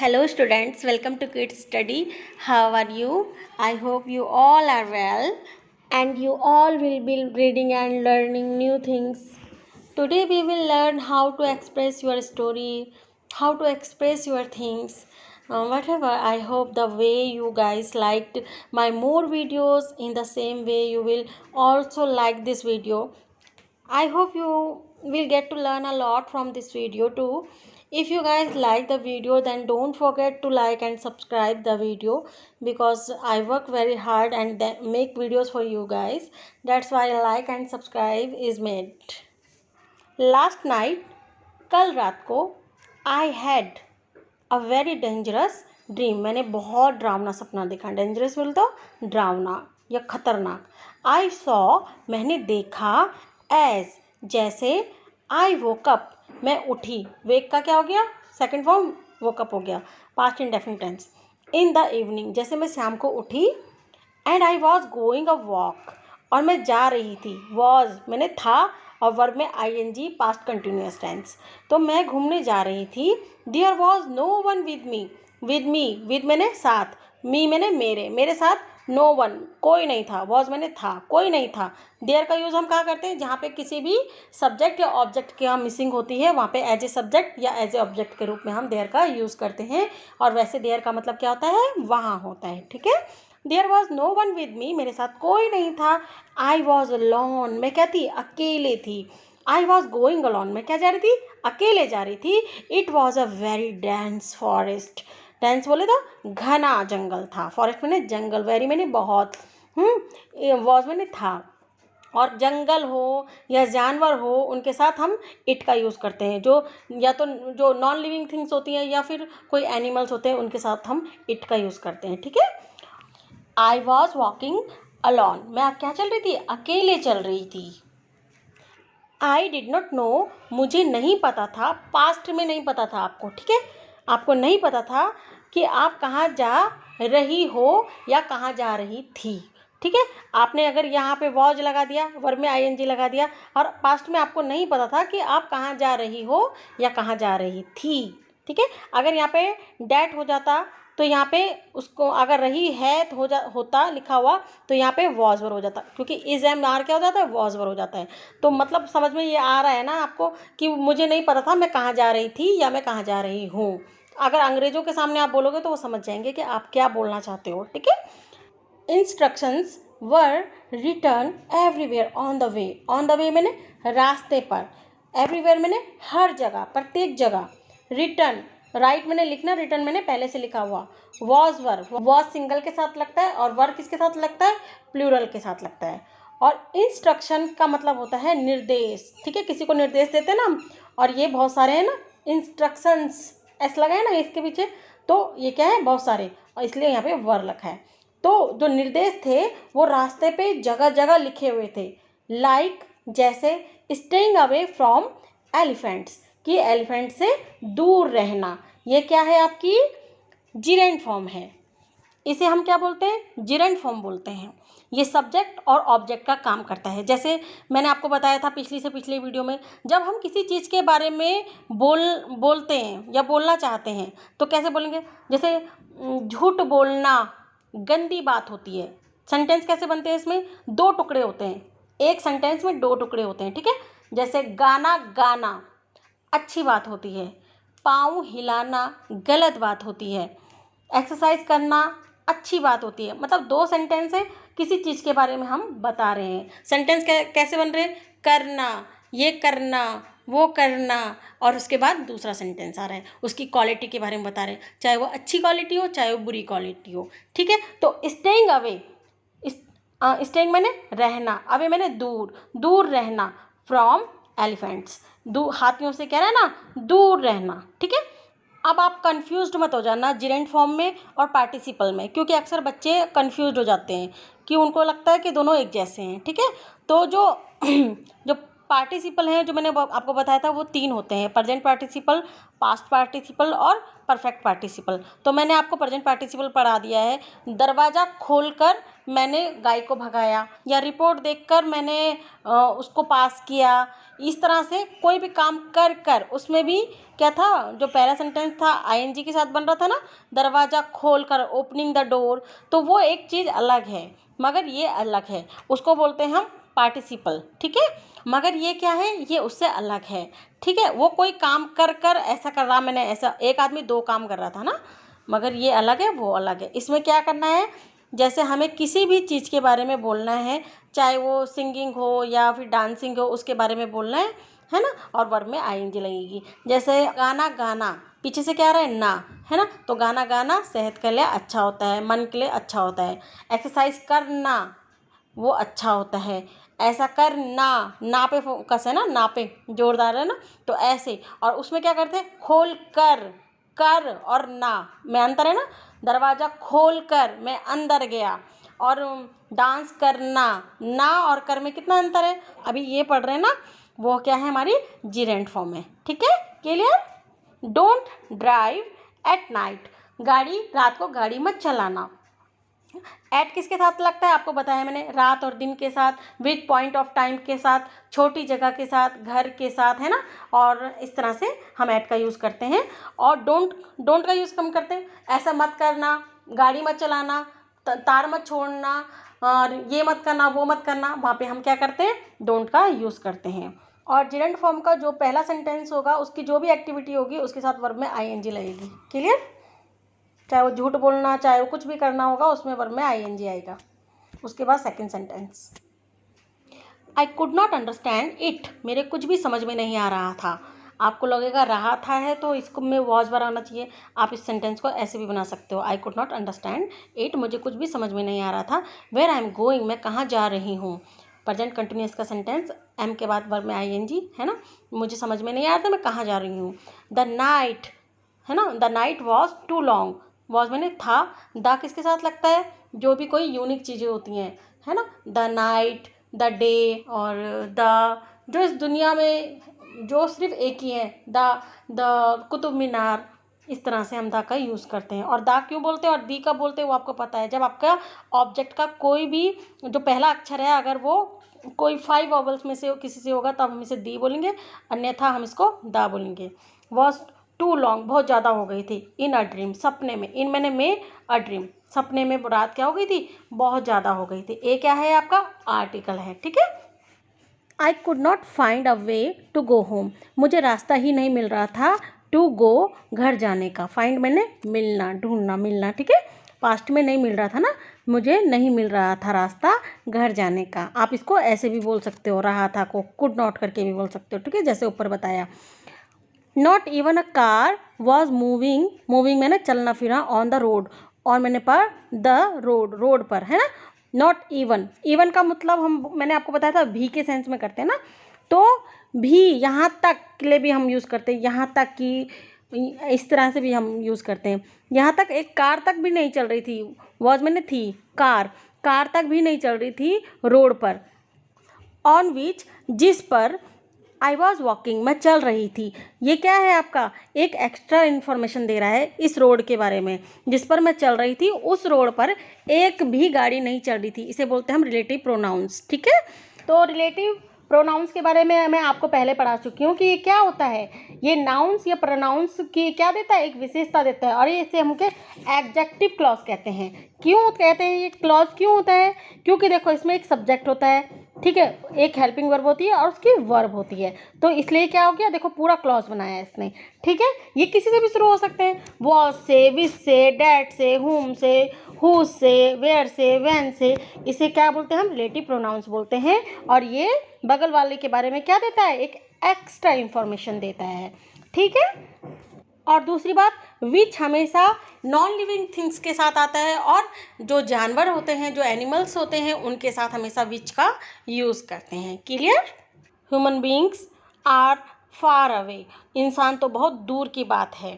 Hello students, welcome to Kids Study. How are you? I hope you all are well and you all will be reading and learning new things. Today we will learn how to express your story, how to express your things. Whatever, I hope the way you guys liked my more videos, in the same way you will also like this video. I hope you will get to learn a lot from this video too. If you guys like the video, then don't forget to like and subscribe the video, because I work very hard and make videos for you guys. That's why like and subscribe is made. Last night, कल रात को, I had a very dangerous dream. मैंने बहुत डरावना सपना देखा. Dangerous बोल तो डरावना या खतरनाक. I saw, मैंने देखा, as जैसे, I woke up, मैं उठी. wake का क्या हो गया? सेकेंड फॉर्म woke up हो गया. past indefinite tense. in the evening, जैसे मैं शाम को उठी. and I was going a walk, और मैं जा रही थी. was मैंने था और वर्ब में ing पास्ट कंटिन्यूअस टेंस. तो मैं घूमने जा रही थी. There was no one with me. With मैंने साथ, मी मैंने मेरे साथ. नो वन कोई नहीं था. वॉज मैंने था, कोई नहीं था. देयर का यूज़ हम कहाँ करते हैं? जहाँ पे किसी भी सब्जेक्ट या ऑब्जेक्ट की हम मिसिंग होती है, वहाँ पे एज ए सब्जेक्ट या एज ए ऑब्जेक्ट के रूप में हम देयर का यूज़ करते हैं. और वैसे देयर का मतलब क्या होता है? वहाँ होता है. ठीक है. There was no one with me, मेरे साथ कोई नहीं था. आई वॉज अलोन, मैं क्या थी? अकेले थी. आई वॉज गोइंग अलोन, मैं क्या जा रही थी? अकेले जा रही थी. It was a very dense forest. Dense बोले तो घना जंगल था. फॉरेस्ट मैंने जंगल, वेरी मैंने बहुत, वॉज मैंने था. और जंगल हो या जानवर हो, उनके साथ हम इट का यूज़ करते हैं. जो या तो जो नॉन लिविंग थिंग्स होती हैं या फिर कोई एनिमल्स होते हैं, उनके साथ हम इट का यूज़ करते हैं. ठीक है. आई वॉज वॉकिंग अलॉन, मैं क्या चल रही थी? अकेले चल रही थी. आई डिड नॉट नो, मुझे नहीं पता था. पास्ट में नहीं पता था आपको. ठीक है. आपको नहीं पता था कि आप कहाँ जा रही हो या कहाँ जा रही थी. ठीक है. आपने अगर यहाँ पे वॉज लगा दिया, वर्ब में ing लगा दिया, और पास्ट में आपको नहीं पता था कि आप कहाँ जा रही हो या कहाँ जा रही थी. ठीक है. अगर यहाँ पे डैट हो जाता तो यहाँ पे उसको अगर रही है तो होता लिखा हुआ, तो यहाँ पे वॉज वर हो जाता, क्योंकि इज एम आर क्या हो जाता है? वॉज वर हो जाता है. तो मतलब समझ में ये आ रहा है ना आपको कि मुझे नहीं पता था मैं कहाँ जा रही थी या मैं कहाँ जा रही हूँ. अगर अंग्रेजों के सामने आप बोलोगे तो वो समझ जाएंगे कि आप क्या बोलना चाहते हो. ठीक है. Instructions were return everywhere on the way. On the way मैंने रास्ते पर. एवरीवेयर मैंने हर जगह, प्रत्येक जगह. रिटर्न, राइट मैंने लिखना, रिटर्न मैंने पहले से लिखा हुआ. वॉज वर, वॉज सिंगल के साथ लगता है और वर किसके साथ लगता है? प्लूरल के साथ लगता है. और इंस्ट्रक्शन का मतलब होता है निर्देश. ठीक है. किसी को निर्देश देते हैं ना हम, और ये बहुत सारे हैं ना इंस्ट्रक्शंस, ऐसा लगा है ना इसके पीछे, तो ये क्या है? बहुत सारे, और इसलिए यहाँ पे वर लिखा है. तो जो निर्देश थे वो रास्ते पे जगह जगह लिखे हुए थे. लाइक जैसे, स्टेइंग अवे फ्रॉम एलिफेंट्स, कि एलिफेंट से दूर रहना. ये क्या है? आपकी जिरेंट फॉर्म है. इसे हम क्या बोलते हैं? जिरेंट फॉर्म बोलते हैं. ये सब्जेक्ट और ऑब्जेक्ट का काम करता है. जैसे मैंने आपको बताया था पिछली वीडियो में, जब हम किसी चीज़ के बारे में बोलते हैं या बोलना चाहते हैं तो कैसे बोलेंगे? जैसे झूठ बोलना गंदी बात होती है. सेंटेंस कैसे बनते हैं? इसमें दो टुकड़े होते हैं. एक सेंटेंस में दो टुकड़े होते हैं. ठीक है. जैसे गाना गाना अच्छी बात होती है. पाँव हिलाना गलत बात होती है. एक्सरसाइज करना अच्छी बात होती है. मतलब दो सेंटेंस है, किसी चीज़ के बारे में हम बता रहे हैं. सेंटेंस कैसे बन रहे हैं? करना, ये करना, वो करना, और उसके बाद दूसरा सेंटेंस आ रहा है, उसकी क्वालिटी के बारे में बता रहे हैं, चाहे वो अच्छी क्वालिटी हो चाहे वो बुरी क्वालिटी हो. ठीक है. तो स्टेइंग अवे, स्टेइंग मैंने रहना, अवे मैंने दूर, दूर रहना. फ्रॉम एलिफेंट्स, हाथियों से क्या रहना? दूर रहना. ठीक है. अब आप कंफ्यूज्ड मत हो जाना जिरेंट फॉर्म में और पार्टिसिपल में, क्योंकि अक्सर बच्चे कंफ्यूज हो जाते हैं कि उनको लगता है कि दोनों एक जैसे हैं. ठीक है. तो जो पार्टिसिपल हैं, जो मैंने आपको बताया था, वो तीन होते हैं: प्रेजेंट पार्टिसिपल, पास्ट पार्टिसिपल और परफेक्ट पार्टिसिपल. तो मैंने आपको प्रेजेंट पार्टिसिपल पढ़ा दिया है. दरवाज़ा खोलकर मैंने गाय को भगाया, या रिपोर्ट देखकर मैंने उसको पास किया, इस तरह से कोई भी काम कर कर, उसमें भी क्या था, जो पहला सेंटेंस था आईएनजी के साथ बन रहा था ना, दरवाज़ा खोल कर, ओपनिंग द डोर, तो वो एक चीज़ अलग है, मगर ये अलग है, उसको बोलते हैं हम पार्टिसिपल, ठीक है। मगर ये क्या है, ये उससे अलग है, ठीक है। वो कोई काम कर कर ऐसा कर रहा, मैंने ऐसा, एक आदमी दो काम कर रहा था ना, मगर ये अलग है, वो अलग है। इसमें क्या करना है, जैसे हमें किसी भी चीज़ के बारे में बोलना है, चाहे वो सिंगिंग हो या फिर डांसिंग हो, उसके बारे में बोलना है ना, और वर्ब में आईएनजी लगेगी। जैसे गाना गाना, पीछे से क्या आ रहा है, ना, है ना, तो गाना गाना सेहत के लिए अच्छा होता है, मन के लिए अच्छा होता है। एक्सरसाइज करना, वो अच्छा होता है। ऐसा करना, ना पे फोकस है ना, ना पे जोरदार है ना, तो ऐसे। और उसमें क्या करते हैं, खोल कर, कर और ना में अंतर है ना, दरवाज़ा खोल कर मैं अंदर गया। और डांस करना, ना और कर में कितना अंतर है, अभी ये पढ़ रहे हैं ना, वो क्या है, हमारी जीरेंट फॉर्म है, ठीक है, clear. Don't drive at night, गाड़ी, रात को गाड़ी मत चलाना। एट किसके साथ लगता है, आपको बताया मैंने, रात और दिन के साथ, विद पॉइंट ऑफ टाइम के साथ, छोटी जगह के साथ, घर के साथ, है ना, और इस तरह से हम एट का यूज़ करते हैं। और डोंट का यूज़ कम करते हैं, ऐसा मत करना, गाड़ी मत चलाना, तार मत छोड़ना, और ये मत करना, वो मत करना, वहाँ पे हम क्या करते हैं, डोंट का यूज़ करते हैं। और जिरेंट फॉर्म का जो पहला सेंटेंस होगा, उसकी जो भी एक्टिविटी होगी, उसके साथ वर्ब में आईएनजी लगेगी, क्लियर। चाहे वो झूठ बोलना, चाहे वो कुछ भी करना होगा, उसमें वर्ब में आईएनजी आएगा। उसके बाद second sentence, I could not understand it, मेरे कुछ भी समझ में नहीं आ रहा था। आपको लगेगा रहा था है तो इसको में वॉज बार आना चाहिए, आप इस सेंटेंस को ऐसे भी बना सकते हो, आई कुड नॉट अंडरस्टैंड इट, मुझे कुछ भी समझ में नहीं आ रहा था। वेयर आई एम गोइंग, मैं कहाँ जा रही हूँ। प्रेजेंट कंटिन्यूअस का सेंटेंस, एम के बाद वर्ब में आईएनजी, है ना, मुझे समझ में नहीं आ रहा था, मैं कहाँ जा रही हूँ। द नाइट, है ना, the night was too long, was मैंने था, द किसके साथ लगता है, जो भी कोई यूनिक चीज़ें होती हैं, है ना, द नाइट, द डे, और द, जो इस दुनिया में जो सिर्फ एक ही है, द कुतुब मीनार, इस तरह से हम द का यूज़ करते हैं। और द क्यों बोलते हैं और दी कब बोलते हैं, वो आपको पता है, जब आपका ऑब्जेक्ट का कोई भी जो पहला अक्षर है, अगर वो कोई 5 वॉवल्स में से किसी से होगा, तब हम इसे दी बोलेंगे, अन्यथा हम इसको द बोलेंगे। वॉज टू लॉन्ग, बहुत ज़्यादा हो गई थी। इन अ ड्रीम, सपने में, इन मैंने में, अ ड्रीम, सपने में रात क्या हो गई थी, बहुत ज़्यादा हो गई थी। ए क्या है आपका, आर्टिकल है, ठीक है। I could not find a way to go home, मुझे रास्ता ही नहीं मिल रहा था, टू गो, घर जाने का, फाइंड मैंने मिलना, ढूंढना, मिलना, ठीक है। पास्ट में नहीं मिल रहा था ना, मुझे नहीं मिल रहा था रास्ता घर जाने का। आप इसको ऐसे भी बोल सकते हो, रहा था को कुड नॉट करके भी बोल सकते हो, ठीक है, जैसे ऊपर बताया। Not even a car was moving, moving मैंने चलना फिरना, ऑन द रोड, और मैंने पर द रोड, रोड पर, है ना। नॉट इवन, इवन का मतलब हम, मैंने आपको बताया था भी के सेंस में करते हैं ना, तो भी यहाँ तक के लिए भी हम यूज़ करते हैं, यहाँ तक कि इस तरह से भी हम यूज़ करते हैं। यहाँ तक, एक कार तक भी नहीं चल रही थी, वॉज मैंने थी, कार, कार तक भी नहीं चल रही थी रोड पर। ऑन विच, जिस पर, आई वॉज वॉकिंग, मैं चल रही थी। ये क्या है आपका, एक एक्स्ट्रा इन्फॉर्मेशन दे रहा है इस रोड के बारे में, जिस पर मैं चल रही थी, उस रोड पर एक भी गाड़ी नहीं चल रही थी। इसे बोलते हैं हम रिलेटिव प्रोनाउंस, ठीक है। तो रिलेटिव प्रोनाउंस के बारे में मैं आपको पहले पढ़ा चुकी हूँ कि ये क्या होता है, ये नाउंस या प्रोनाउंस की क्या देता है, एक विशेषता देता है, और ये इसे हम एडजेक्टिव क्लॉज कहते हैं। क्यों कहते हैं ये क्लॉज क्यों होता है, क्योंकि देखो इसमें एक सब्जेक्ट होता है, ठीक है, एक हेल्पिंग वर्ब होती है और उसकी वर्ब होती है, तो इसलिए क्या हो गया, देखो पूरा क्लॉज बनाया है इसने, ठीक है। ये किसी से भी शुरू हो सकते हैं, वॉज से, विच से, डैट से, हुम से, हु से, वेयर से, व्हेन से, इसे क्या बोलते हैं हम, रिलेटिव प्रोनाउंस बोलते हैं। और ये बगल वाले के बारे में क्या देता है, एक एक्स्ट्रा इंफॉर्मेशन देता है, ठीक है। और दूसरी बात, विच हमेशा नॉन लिविंग थिंग्स के साथ आता है, और जो जानवर होते हैं, जो एनिमल्स होते हैं, उनके साथ हमेशा विच का यूज़ करते हैं, clear. Human beings are far away, इंसान तो बहुत दूर की बात है।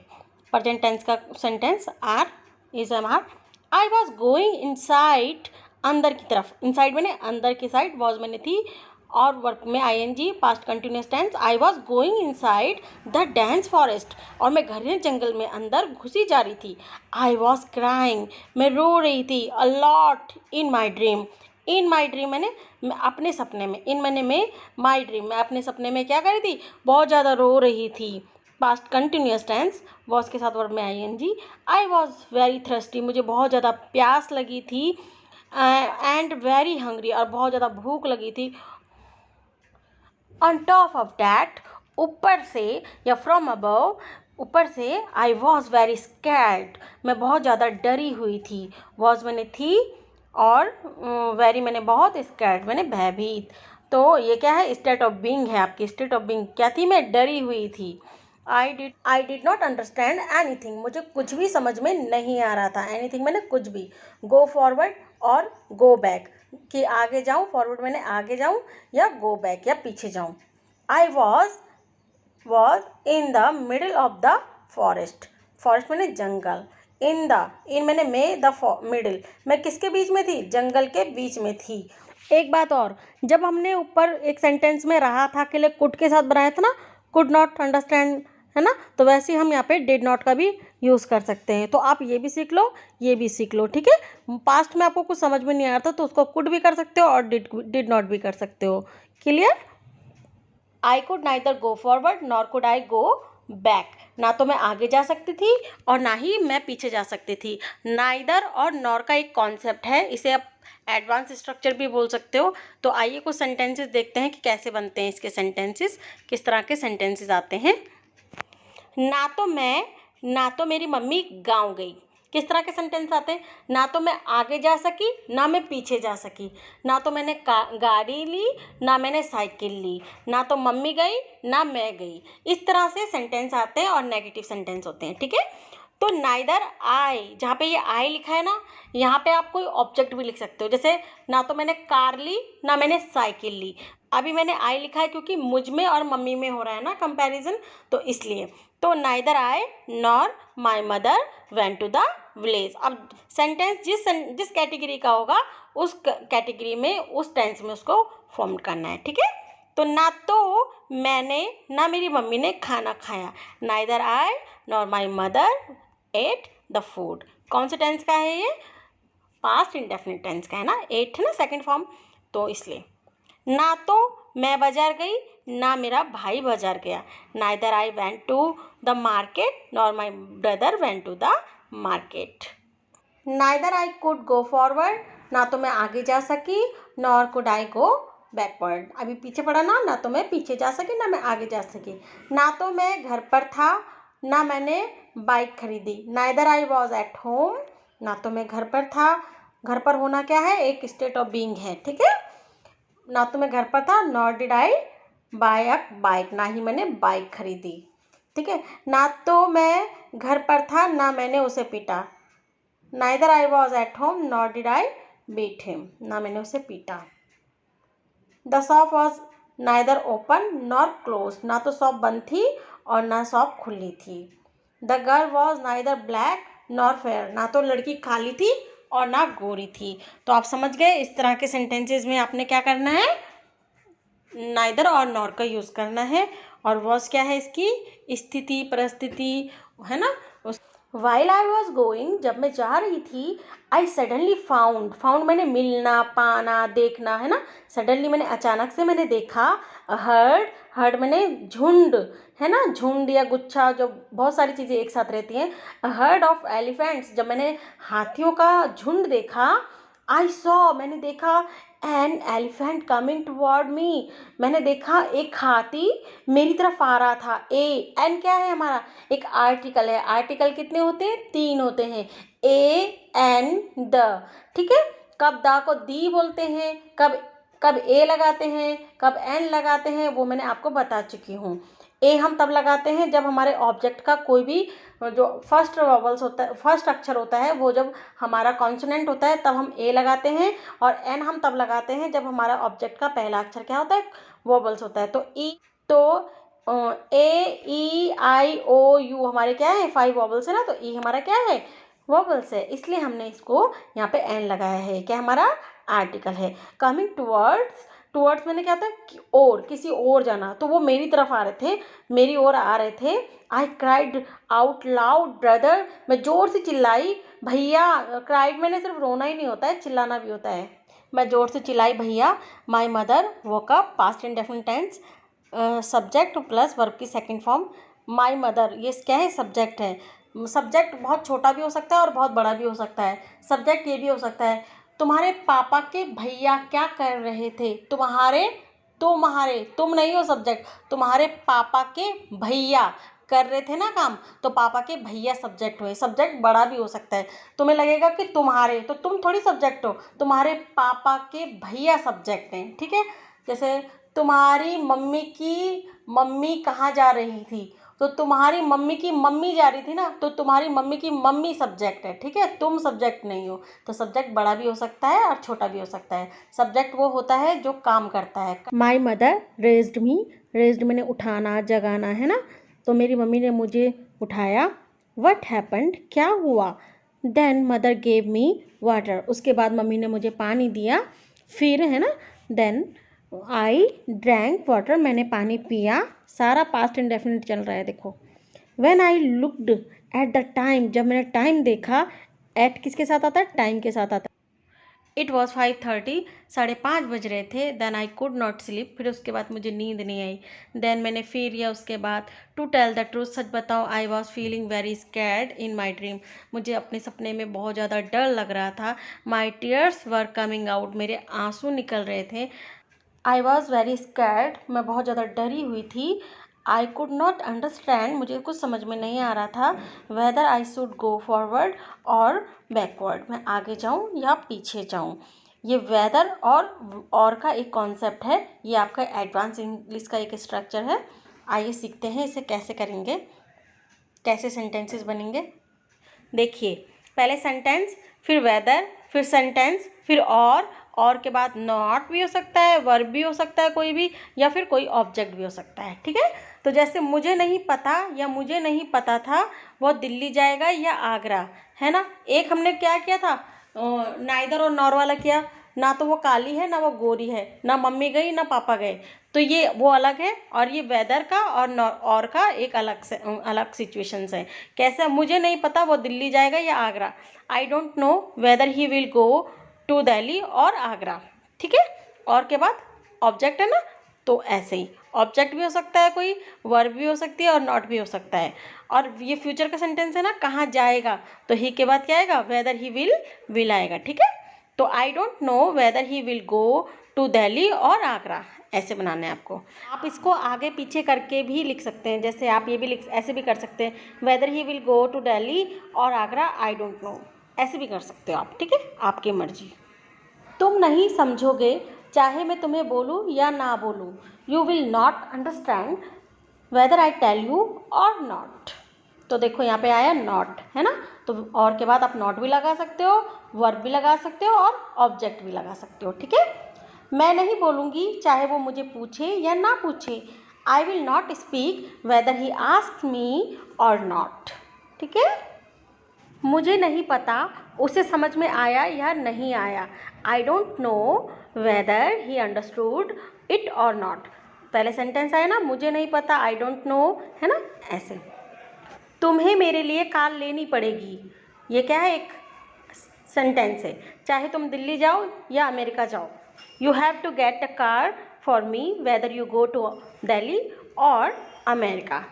प्रेजेंट टेंस का sentence, are is am are. I was going inside, अंदर की तरफ, इनसाइड मैंने अंदर की साइड, वॉज मैंने थी, और वर्क में ING, past continuous tense. I was going inside the dense forest, और मैं घने जंगल में अंदर घुसी जा रही थी। आई वॉज क्राइंग, मैं रो रही थी, a lot in my dream, in my dream मैंने अपने सपने में, इन मैंने में माई ड्रीम, मैं अपने सपने में क्या कर रही थी, बहुत ज़्यादा रो रही थी। पास्ट कंटिन्यूस टेंस, वॉज के साथ वर्ब में ING। I was very thirsty, मुझे बहुत ज़्यादा प्यास लगी थी। एंड वेरी हंग्री, और बहुत ज़्यादा भूख लगी थी। ऑन टॉप ऑफ डैट, ऊपर से या फ्रॉम अबव, ऊपर से आई वॉज वेरी स्कैर्ड, मैं बहुत ज़्यादा डरी हुई थी। वॉज मैंने थी, और वेरी मैंने बहुत, स्कैर्ड मैंने भयभीत। तो ये क्या है, स्टेट ऑफ बीइंग है आपकी। स्टेट ऑफ बीइंग क्या थी, मैं डरी हुई थी। I did not understand anything, मुझे कुछ भी समझ में नहीं आ रहा था। एनीथिंग मैंने कुछ भी। गो फॉरवर्ड और गो बैक, कि आगे जाऊँ, फॉरवर्ड मैंने आगे जाऊँ, या गो बैक या पीछे जाऊँ। I was in the middle of the forest, forest मैंने जंगल। इन मैंने में, द मिडिल, मैं किसके बीच में थी, जंगल के बीच में थी। एक बात और, जब हमने ऊपर एक सेंटेंस में रहा था के लिए कुड के साथ बनाया था ना, कुड नॉट अंडरस्टैंड, है ना, तो वैसे ही हम यहाँ पे डिड नॉट का भी यूज़ कर सकते हैं। तो आप ये भी सीख लो, ये भी सीख लो, ठीक है। पास्ट में आपको कुछ समझ में नहीं आ रहा था तो उसको कुड भी कर सकते हो और डिड नॉट भी कर सकते हो। Clear. I could neither go forward nor could I go back, ना तो मैं आगे जा सकती थी और ना ही मैं पीछे जा सकती थी। नाइदर और नॉर का एक कॉन्सेप्ट है, इसे आप एडवांस स्ट्रक्चर भी बोल सकते हो। तो आइए कुछ सेंटेंसेस देखते हैं कि कैसे बनते हैं इसके सेंटेंसेस, किस तरह के सेंटेंसेस आते हैं। ना तो मेरी मम्मी गांव गई, किस तरह के सेंटेंस आते हैं, ना तो मैं आगे जा सकी ना मैं पीछे जा सकी, ना तो मैंने गाड़ी ली ना मैंने साइकिल ली, ना तो मम्मी गई ना मैं गई। इस तरह से सेंटेंस आते हैं और नेगेटिव सेंटेंस होते हैं, ठीक है। तो नाइदर आई, जहाँ पे ये आई लिखा है ना, यहाँ पे आप कोई ऑब्जेक्ट भी लिख सकते हो। जैसे ना तो मैंने कार ली ना मैंने साइकिल ली, अभी मैंने आई लिखा है क्योंकि मुझ में और मम्मी में हो रहा है ना कंपैरिजन, तो इसलिए। तो neither I nor my mother went to the village. अब सेंटेंस जिस कैटेगरी का होगा उस कैटेगरी में, उस टेंस में उसको फॉर्म करना है, ठीक है। तो ना तो मैंने ना मेरी मम्मी ने खाना खाया, neither I nor my mother at the food. कौन से टेंस का है ये, पास्ट इंडेफिनिट टेंस का है ना, एट है ना सेकंड फॉर्म, तो इसलिए। ना तो मैं बाजार गई ना मेरा भाई बाजार गया, neither I went to the market nor my brother went to the market. Neither I could go forward, ना तो मैं आगे जा सकी, nor could I go backward, अभी पीछे पड़ा ना तो मैं पीछे जा सकी ना मैं आगे जा सकी। ना तो मैं घर पर था ना मैंने बाइक खरीदी, neither I was at home, ना तो मैं घर पर था, घर पर होना क्या है, एक स्टेट ऑफ बीइंग है, ठीक है। ना तो मैं घर पर था, nor did I buy a bike, ना ही मैंने बाइक खरीदी, ठीक है। ना तो मैं घर पर था ना मैंने उसे पीटा, neither I was at home nor did I beat him, ना मैंने उसे पीटा। The shop was neither open nor close, ना तो शॉप बंद थी और ना शॉप खुली थी। The girl was neither black nor fair, ना तो लड़की काली थी और ना गोरी थी। तो आप समझ गए, इस तरह के सेंटेंसेस में आपने क्या करना है, नाइदर और नॉर का यूज़ करना है। और वॉज क्या है, इसकी स्थिति परिस्थिति है ना। वाइल आई वॉज गोइंग, जब मैं जा रही थी, आई सडनली फाउंड मैंने मिलना पाना देखना है ना, सडनली मैंने अचानक से मैंने देखा। हर्ड मैंने झुंड, है ना, झुंड या गुच्छा, जो बहुत सारी चीज़ें एक साथ रहती हैं। हर्ड ऑफ एलिफेंट्स, जब मैंने हाथियों का झुंड देखा। आई सॉ, मैंने देखा एन एलिफेंट कमिंग टुवर्ड मी, मैंने देखा एक हाथी मेरी तरफ आ रहा था। एन क्या है हमारा, एक आर्टिकल है। आर्टिकल कितने होते हैं, 3 होते हैं, ए एन द, ठीक है। कब द को दी बोलते हैं, कब ए लगाते हैं, कब एन लगाते हैं, वो मैंने आपको बता चुकी हूँ। ए हम तब लगाते हैं जब हमारे ऑब्जेक्ट का कोई भी जो फर्स्ट वॉवल्स होता है, फर्स्ट अक्षर होता है, वो जब हमारा कॉन्सोनेंट होता है तब हम ए लगाते हैं। और एन हम तब लगाते हैं जब हमारा ऑब्जेक्ट का पहला अक्षर क्या होता है, वॉवल्स होता है। तो ए ई आई ओ यू हमारे क्या है, 5 वॉवल्स है ना, तो ई हमारा क्या है, वॉवल्स है, इसलिए हमने इसको यहाँ पे एन लगाया है। क्या हमारा आर्टिकल है। कमिंग टुवर्ड्स मैंने क्या था, और किसी और जाना, तो वो मेरी तरफ आ रहे थे, मेरी ओर आ रहे थे। I cried out loud brother, मैं जोर से चिल्लाई भैया। क्राइड मैंने सिर्फ रोना ही नहीं होता है, चिल्लाना भी होता है। मैं ज़ोर से चिल्लाई भैया। My mother woke up, past indefinite tense, subject plus verb की सेकंड फॉर्म। माई मदर, ये क्या है? सब्जेक्ट है। सब्जेक्ट बहुत छोटा भी हो सकता है और बहुत बड़ा भी हो सकता है। सब्जेक्ट ये भी हो सकता है, तुम्हारे पापा के भैया क्या कर रहे थे? तुम्हारे तुम नहीं हो सब्जेक्ट, तुम्हारे पापा के भैया कर रहे थे ना काम, तो पापा के भैया सब्जेक्ट हुए। सब्जेक्ट बड़ा भी हो सकता है। तुम्हें लगेगा कि तुम्हारे, तो तुम थोड़ी सब्जेक्ट हो, तुम्हारे पापा के भैया सब्जेक्ट हैं, ठीक है। जैसे तुम्हारी मम्मी की मम्मी कहाँ जा रही थी, तो तुम्हारी मम्मी की मम्मी जा रही थी ना, तो तुम्हारी मम्मी की मम्मी सब्जेक्ट है, ठीक है। तुम सब्जेक्ट नहीं हो। तो सब्जेक्ट बड़ा भी हो सकता है और छोटा भी हो सकता है। सब्जेक्ट वो होता है जो काम करता है। My mother raised me, raised मैंने उठाना जगाना है ना, तो मेरी मम्मी ने मुझे उठाया। वट हैपेंड, क्या हुआ? Then mother gave me water, उसके बाद मम्मी ने मुझे पानी दिया। फिर है ना, देन आई ड्रैंक वाटर, मैंने पानी पिया। सारा पास्ट इंडेफिनिट चल रहा है देखो। When I looked at the time, जब मैंने टाइम देखा, एट किसके साथ आता है? टाइम के साथ आता है। इट वॉज 5:30, 5:30 बज रहे थे। Then I could not sleep, फिर उसके बाद मुझे नींद नहीं आई। देन मैंने फिर या उसके बाद टू टेल द ट्रूथ, सच बताओ, I was feeling very scared in my dream, मुझे अपने सपने में बहुत ज़्यादा डर लग रहा था। माई टीयर्स वर कमिंग आउट, मेरे आंसू निकल रहे थे। आई वॉज वेरी स्कैर्ड, मैं बहुत ज़्यादा डरी हुई थी। आई कुड नॉट अंडरस्टैंड, मुझे कुछ समझ में नहीं आ रहा था। Whether I should go forward और बैकवर्ड, मैं आगे जाऊँ या पीछे जाऊँ। ये वेदर और का एक कॉन्सेप्ट है, ये आपका एडवांस इंग्लिश का एक स्ट्रक्चर है। आइए सीखते हैं इसे कैसे करेंगे, कैसे सेंटेंसेस बनेंगे। देखिए, पहले सेंटेंस, फिर वेदर, फिर सेंटेंस, फिर और के बाद नॉट भी हो सकता है, वर्ब भी हो सकता है कोई भी, या फिर कोई ऑब्जेक्ट भी हो सकता है, ठीक है। तो जैसे मुझे नहीं पता या मुझे नहीं पता था वो दिल्ली जाएगा या आगरा, है ना। एक हमने क्या किया था, नाइदर और नॉर वाला किया, ना तो वो काली है ना वो गोरी है, ना मम्मी गई ना पापा गए, तो ये वो अलग है। और ये वेदर का और का एक अलग सिचुएशंस है। कैसा? मुझे नहीं पता वो दिल्ली जाएगा या Agra. I don't know whether he will go to Delhi और आगरा, ठीक है। और के बाद ऑब्जेक्ट है ना, तो ऐसे ही ऑब्जेक्ट भी हो सकता है, कोई वर्ब भी हो सकती है और नॉट भी हो सकता है। और ये फ्यूचर का सेंटेंस है ना, कहाँ जाएगा, तो ही के बाद क्या आएगा? वेदर ही विल आएगा, ठीक है। तो I don't know whether he will go to Delhi और आगरा, ऐसे बनाना है आपको। आप इसको आगे पीछे करके भी लिख सकते हैं, जैसे आप ये भी ऐसे भी कर सकते हैं, whether he will go to Delhi और आगरा, आई डोंट नो, ऐसे भी कर सकते हो आप, ठीक है, आपकी मर्जी। तुम नहीं समझोगे चाहे मैं तुम्हें बोलूँ या ना बोलूँ। You will not understand whether I tell you और नॉट। तो देखो यहाँ पे आया नॉट, है ना, तो और के बाद आप नॉट भी लगा सकते हो, वर्ब भी लगा सकते हो और ऑब्जेक्ट भी लगा सकते हो, ठीक है। मैं नहीं बोलूँगी चाहे वो मुझे पूछे या ना पूछे। I will not speak weather he ask me or not, ठीक है। मुझे नहीं पता उसे समझ में आया या नहीं आया। आई don't know whether he understood it और नॉट। पहले सेंटेंस आया ना, मुझे नहीं पता, आई डोंट नो, है ना, ऐसे। तुम्हें मेरे लिए कार लेनी पड़ेगी, ये क्या है? एक सेंटेंस है, चाहे तुम दिल्ली जाओ या अमेरिका जाओ। You have to get a car for me whether you go to Delhi और अमेरिका,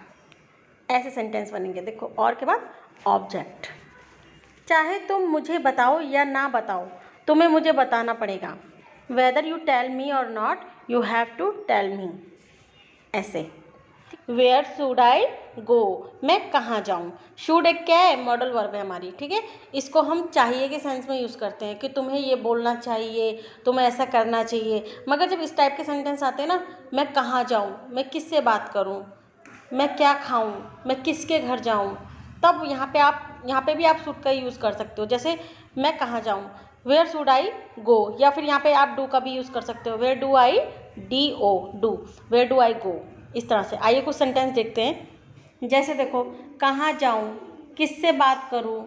ऐसे सेंटेंस बनेंगे। देखो, और के बाद ऑब्जेक्ट, चाहे तुम मुझे बताओ या ना बताओ, तुम्हें मुझे बताना पड़ेगा। Whether you tell me or not, you have to tell me, ऐसे। वेयर शुड आई गो, मैं कहाँ जाऊँ। शुड एक क्या है? मॉडल वर्ब है हमारी, ठीक है। इसको हम चाहिए के सेंस में यूज़ करते हैं कि तुम्हें ये बोलना चाहिए, तुम्हें ऐसा करना चाहिए। मगर जब इस टाइप के सेंटेंस आते हैं ना, मैं कहाँ जाऊँ, मैं किससे बात करूँ, मैं क्या खाऊँ, मैं किसके घर जाऊँ, तब यहाँ पे भी आप शुड का यूज़ कर सकते हो। जैसे मैं कहाँ जाऊँ, वेयर शुड आई गो, या फिर यहाँ पे आप डू का भी यूज़ कर सकते हो, where do I, DO, do, where do I go, इस तरह से। आइए कुछ सेंटेंस देखते हैं। जैसे देखो, कहाँ जाऊँ, किससे बात करूँ,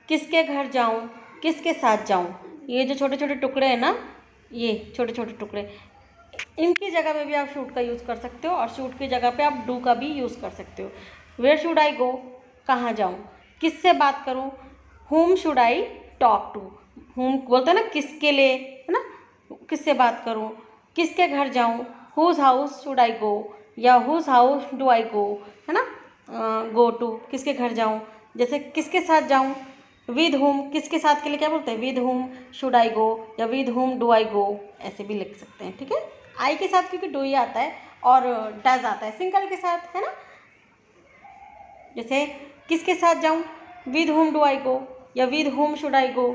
किसके घर जाऊँ, किसके साथ जाऊँ। ये जो छोटे छोटे टुकड़े हैं ना, ये छोटे छोटे टुकड़े, इनकी जगह पे भी आप शुड का यूज़ कर सकते हो और शुड की जगह पे आप डू का भी यूज़ कर सकते हो। वेयर शुड आई गो, कहाँ जाऊँ, किससे बात करूँ, whom should I talk to, whom बोलते हैं ना किसके लिए, है ना, किससे बात करूँ, किसके घर जाऊँ, हुज हाउस शुड आई गो, या हुज हाउस डू आई गो, है ना, गो टू, किसके घर जाऊँ। जैसे किसके साथ जाऊँ, विद हुम, किसके साथ के लिए क्या बोलते हैं, विद हुम शुड आई गो या विद हुम डू आई गो, ऐसे भी लिख सकते हैं। ठीक है, आई के साथ क्योंकि डू ही आता है और डज आता है सिंगल के साथ, है ना। जैसे किसके साथ जाऊँ, विद हुम डू आई गो या विद हुम शुड आई गो,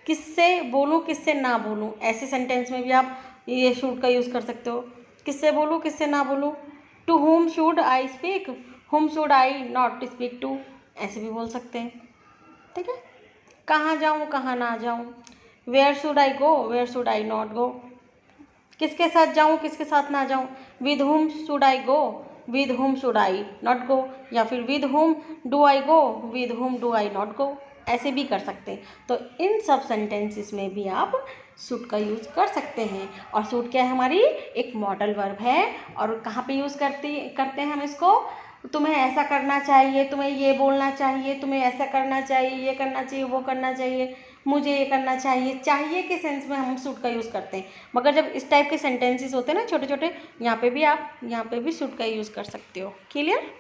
किससे बोलूँ किससे ना बोलूँ, ऐसे सेंटेंस में भी आप ये शुड का यूज़ कर सकते हो। किससे बोलूँ किससे ना बोलूँ, to whom should I speak, whom should I not speak to, ऐसे भी बोल सकते हैं। ठीक है, कहाँ जाऊँ कहाँ ना जाऊँ, where should I go where should I not go, किसके साथ जाऊँ किसके साथ ना जाऊँ, with whom should I go with whom should I not go, या फिर with whom do I go with whom do I not go, ऐसे भी कर सकते हैं। तो इन सब सेंटेंसेस में भी आप शुड का यूज़ कर सकते हैं। और शुड क्या है, हमारी एक मॉडल वर्ब है। और कहाँ पे यूज़ करते हैं हम इसको, तुम्हें ऐसा करना चाहिए, तुम्हें ये बोलना चाहिए, तुम्हें ऐसा करना चाहिए, ये करना चाहिए, वो करना चाहिए, मुझे ये करना चाहिए, चाहिए के सेंस में हम शुड का यूज़ करते हैं। मगर जब इस टाइप के सेंटेंसेस होते हैं ना छोटे छोटे, यहाँ पे भी आप यहाँ पे भी शुड का यूज़ कर सकते हो। क्लियर।